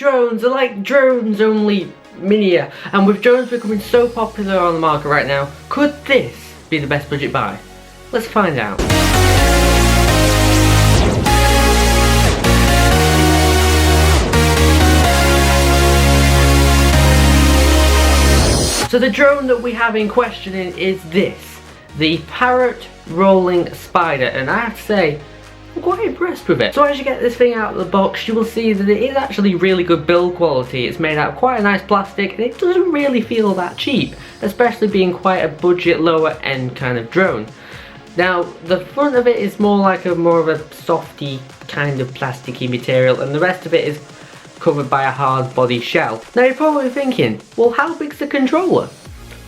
drones are like drones, only minier. And with drones becoming so popular on the market right now, could this be the best budget buy? Let's find out. So the drone that we have in question is this, the Parrot rolling spider, and I have to say, I'm quite impressed with it. So as you get this thing out of the box, you will see that it is actually really good build quality. It's made out of quite a nice plastic, and it doesn't really feel that cheap, especially being quite a budget, lower end kind of drone. Now, the front of it is more of a softy kind of plasticky material, and the rest of it is covered by a hard body shell. Now you're probably thinking, well, how big's the controller?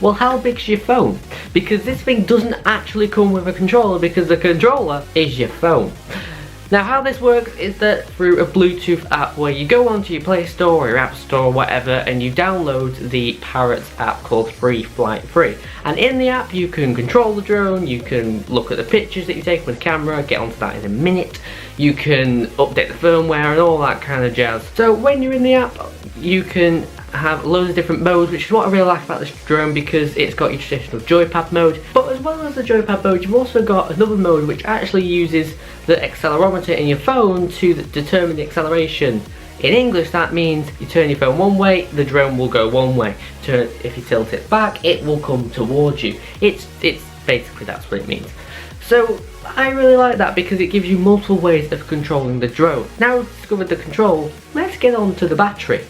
Well, how big's your phone? Because this thing doesn't actually come with a controller, because the controller is your phone. Now how this works is that through a Bluetooth app where you go onto your Play Store or your App Store or whatever, and you download the Parrot app called Free Flight Free. And in the app you can control the drone, you can look at the pictures that you take with the camera, get onto that in a minute, you can update the firmware and all that kind of jazz. So when you're in the app you can have loads of different modes, which is what I really like about this drone, because it's got your traditional joypad mode, but as well as the joypad mode you've also got another mode which actually uses the accelerometer in your phone to determine the acceleration. In English that means you turn your phone one way, the drone will go one way. If you tilt it back, it will come towards you. It's basically, that's what it means. So I really like that because it gives you multiple ways of controlling the drone. Now we've discovered the control, let's get on to the battery.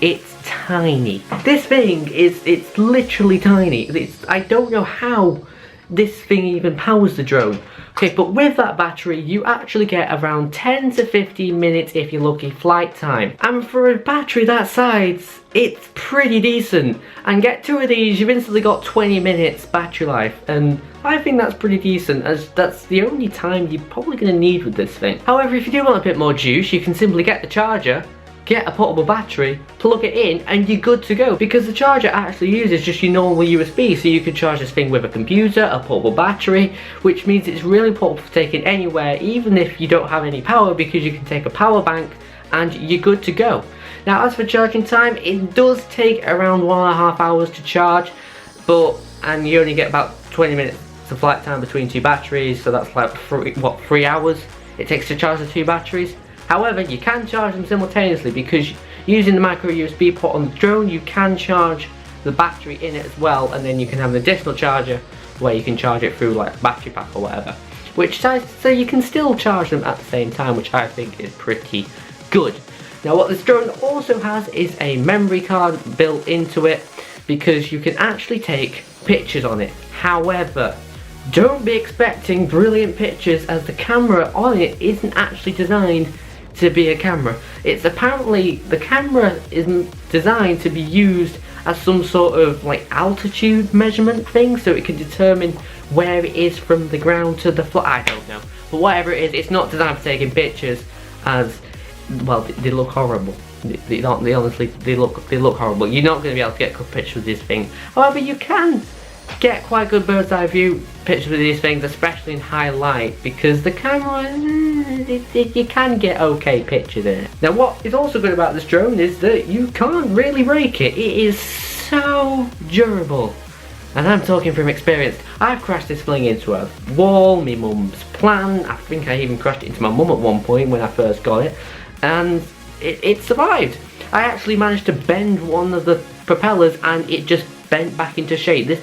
It's tiny. This thing it's literally tiny. I don't know how this thing even powers the drone. Okay, but with that battery you actually get around 10 to 15 minutes if you're lucky flight time. And for a battery that size, it's pretty decent. And get two of these, you've instantly got 20 minutes battery life, and I think that's pretty decent, as that's the only time you're probably going to need with this thing. However, if you do want a bit more juice, you can simply get the charger, get a portable battery, plug it in, and you're good to go, because the charger actually uses just your normal USB, so you can charge this thing with a computer, a portable battery, which means it's really portable for taking anywhere, even if you don't have any power, because you can take a power bank and you're good to go. Now as for charging time, it does take around 1.5 hours to charge, and you only get about 20 minutes of flight time between two batteries, so that's like 3 hours it takes to charge the two batteries. However, you can charge them simultaneously, because using the micro USB port on the drone you can charge the battery in it as well, and then you can have an additional charger where you can charge it through like a battery pack or whatever, which so you can still charge them at the same time, which I think is pretty good. Now what this drone also has is a memory card built into it, because you can actually take pictures on it. However, don't be expecting brilliant pictures, as the camera on it isn't actually designed to be a camera. It's apparently, the camera is designed to be used as some sort of like altitude measurement thing, so it can determine where it is from the ground to the floor. I don't know, but whatever it is, it's not designed for taking pictures, as well they look horrible. They honestly look horrible. You're not going to be able to get good pictures with this thing. However, you can get quite good bird's eye view pictures with these things, especially in high light, because the camera, you can get okay pictures in it. Now what is also good about this drone is that you can't really break it. It is so durable, and I'm talking from experience. I've crashed this thing into a wall, my mum's plant, I think I even crashed it into my mum at one point when I first got it, and it survived. I actually managed to bend one of the propellers and it just bent back into shape. This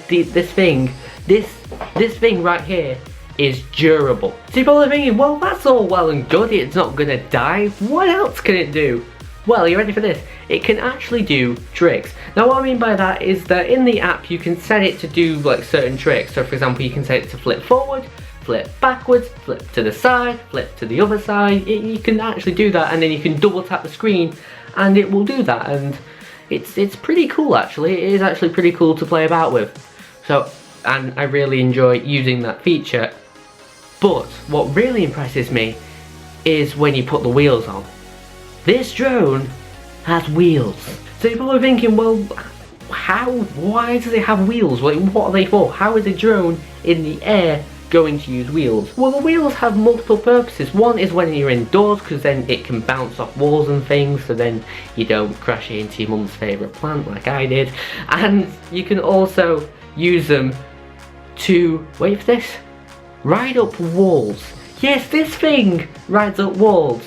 thing right here is durable. So you're probably thinking, well, that's all well and good, it's not gonna die. What else can it do? Well, you ready for this? It can actually do tricks. Now what I mean by that is that in the app you can set it to do like certain tricks. So for example, you can set it to flip forward, flip backwards, flip to the side, flip to the other side. You can actually do that, and then you can double tap the screen and it will do that, and it's pretty cool actually. It is actually pretty cool to play about with. So, and I really enjoy using that feature. But what really impresses me is when you put the wheels on. This drone has wheels. So you're probably thinking, well, why does it have wheels? Like, what are they for? How is a drone in the air going to use wheels? Well, the wheels have multiple purposes. One is when you're indoors, because then it can bounce off walls and things, so then you don't crash into your mum's favourite plant like I did. And you can also use them to, wait for this, ride up walls. Yes, this thing rides up walls.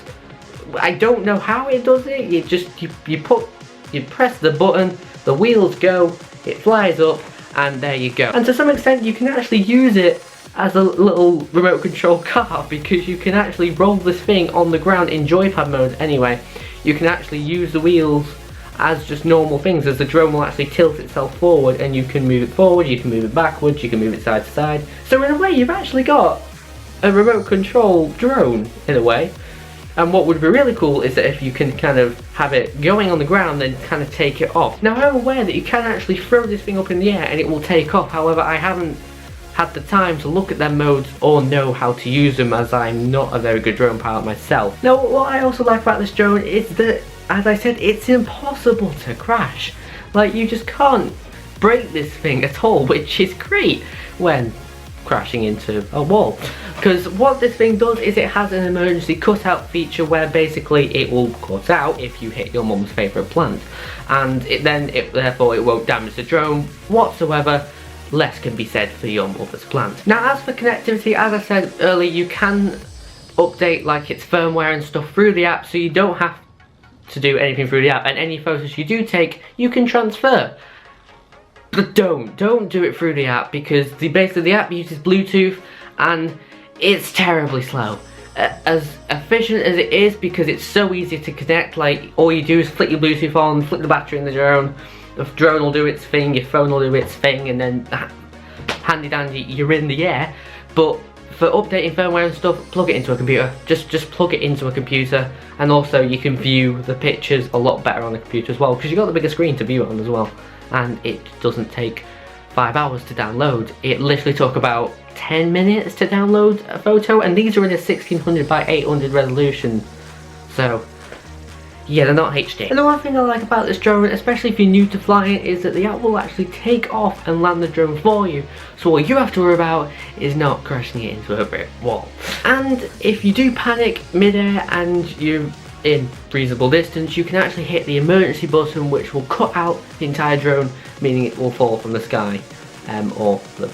I don't know how it does it. You press the button, the wheels go, it flies up, and there you go. And to some extent you can actually use it as a little remote control car, because you can actually roll this thing on the ground in joypad mode anyway. You can actually use the wheels as just normal things, as the drone will actually tilt itself forward, and you can move it forward, you can move it backwards, you can move it side to side. So in a way you've actually got a remote control drone in a way. And what would be really cool is that if you can kind of have it going on the ground, then kind of take it off. Now I'm aware that you can actually throw this thing up in the air and it will take off. However, I haven't had the time to look at their modes or know how to use them, as I'm not a very good drone pilot myself. Now what I also like about this drone is that, as I said, it's impossible to crash. Like, you just can't break this thing at all, which is great when crashing into a wall. Because what this thing does is it has an emergency cutout feature where basically it will cut out if you hit your mum's favourite plant, and therefore it won't damage the drone whatsoever. Less can be said for your mother's plant. Now as for connectivity, as I said earlier, you can update like its firmware and stuff through the app, so you don't have to do anything through the app, and any photos you do take you can transfer. But don't do it through the app, because basically the app uses Bluetooth and it's terribly slow. As efficient as it is, because it's so easy to connect, like all you do is flick your Bluetooth on, flick the battery in the drone will do its thing, your phone will do its thing, and then handy dandy, you're in the air. But for updating firmware and stuff, plug it into a computer. Just plug it into a computer, and also you can view the pictures a lot better on the computer as well, because you've got the bigger screen to view it on as well. And it doesn't take 5 hours to download. It literally took about 10 minutes to download a photo, and these are in a 1600 by 800 resolution. So yeah, they're not HD. And the one thing I like about this drone, especially if you're new to flying, is that the app will actually take off and land the drone for you. So all you have to worry about is not crashing it into a brick wall. And if you do panic mid-air and you're in breathable distance, you can actually hit the emergency button, which will cut out the entire drone, meaning it will fall from the sky or the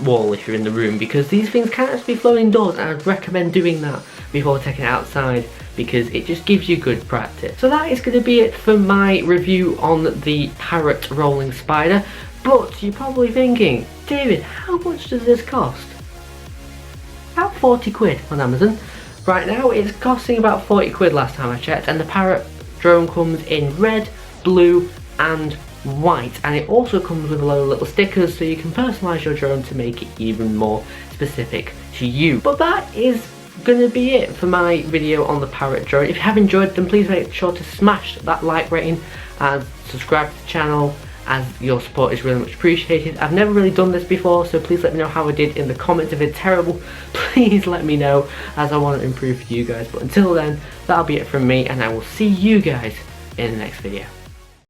wall if you're in the room, because these things can actually be flown indoors, and I'd recommend doing that before taking it outside, because it just gives you good practice. So that is going to be it for my review on the Parrot rolling spider. But you're probably thinking, David, how much does this cost? About 40 quid on Amazon. Right now it's costing about 40 quid last time I checked, and the Parrot drone comes in red, blue and white, and it also comes with a load of little stickers so you can personalise your drone to make it even more specific to you. But that is gonna be it for my video on the Parrot drone. If you have enjoyed, then please make sure to smash that like rating and subscribe to the channel, as your support is really much appreciated. I've never really done this before, so please let me know how I did in the comments. If it's terrible, please let me know, as I want to improve for you guys. But until then, that'll be it from me, and I will see you guys in the next video.